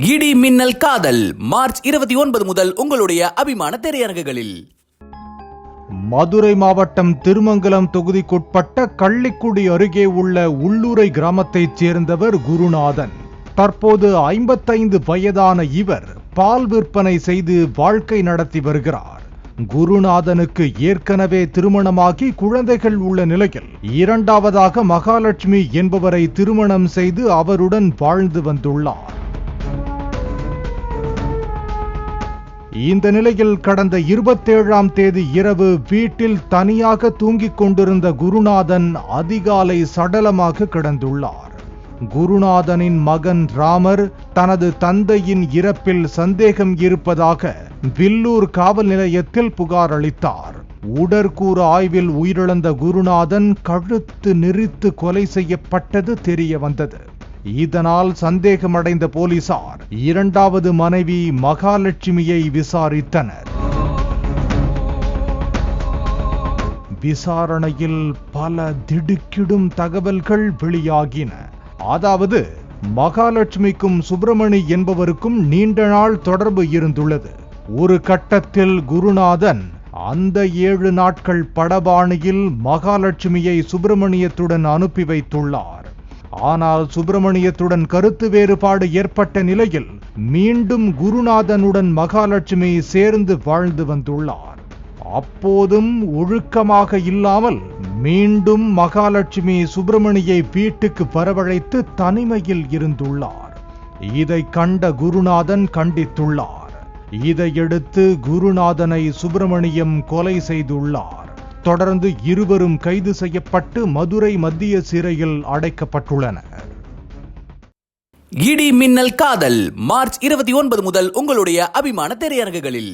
இடி மின்னல் காதல் மார்ச் 29 முதல் உங்களுடைய அபிமான திரையரங்குகளில். மதுரை மாவட்டம் திருமங்கலம் தொகுதிக்குட்பட்ட கள்ளிக்குடி அருகே உள்ள உள்ளூரை கிராமத்தைச் சேர்ந்தவர் குருநாதன். தற்போது 55 வயதான இவர் பால் விற்பனை செய்து வாழ்க்கை நடத்தி வருகிறார். குருநாதனுக்கு ஏற்கனவே திருமணமாகி குழந்தைகள் உள்ள நிலையில் இரண்டாவதாக மகாலட்சுமி என்பவரை திருமணம் செய்து அவருடன் வாழ்ந்து வந்துள்ளார். இந்த நிலையில் கடந்த 27ஆம் தேதி இரவு வீட்டில் தனியாக தூங்கிக் கொண்டிருந்த குருநாதன் அதிகாலை சடலமாக கிடந்துள்ளார். குருநாதனின் மகன் ராமர் தனது தந்தையின் இறப்பில் சந்தேகம் இருப்பதாக வில்லூர் காவல் நிலையத்தில் புகார் அளித்தார். உடற்கூறு ஆய்வில் உயிரிழந்த குருநாதன் கழுத்து நெரித்து கொலை செய்யப்பட்டது தெரிய வந்தது. இதனால் சந்தேகமடைந்த போலீசார் இரண்டாவது மனைவி மகாலட்சுமியை விசாரித்தனர். விசாரணையில் பல திடுக்கிடும் தகவல்கள் வெளியாகின. அதாவது மகாலட்சுமிக்கும் சுப்பிரமணி என்பவருக்கும் நீண்ட நாள் தொடர்பு இருந்துள்ளது. ஒரு கட்டத்தில் குருநாதன் அந்த 7 நாட்கள் படபாணியில் மகாலட்சுமியை சுப்பிரமணியத்துடன் அனுப்பி வைத்துள்ளார். ஆனால் சுப்பிரமணியத்துடன் கருத்து வேறுபாடு ஏற்பட்ட நிலையில் மீண்டும் குருநாதனுடன் மகாலட்சுமி சேர்ந்து வாழ்ந்து வந்துள்ளார். அப்போதும் ஒழுக்கமாக இல்லாமல் மீண்டும் மகாலட்சுமி சுப்பிரமணியை வீட்டுக்கு வரவழைத்து தனிமையில் இருந்துள்ளார். இதை கண்ட குருநாதன் கண்டித்துள்ளார். இதையடுத்து குருநாதனை சுப்பிரமணியம் கொலை செய்துள்ளார். தொடர்ந்து இருவரும் கைது செய்யப்பட்டு மதுரை மத்திய சிறையில் அடைக்கப்பட்டுள்ளனர். இடி மின்னல் காதல் மார்ச் 29 முதல் உங்களுடைய அபிமான திரையரங்குகளில்.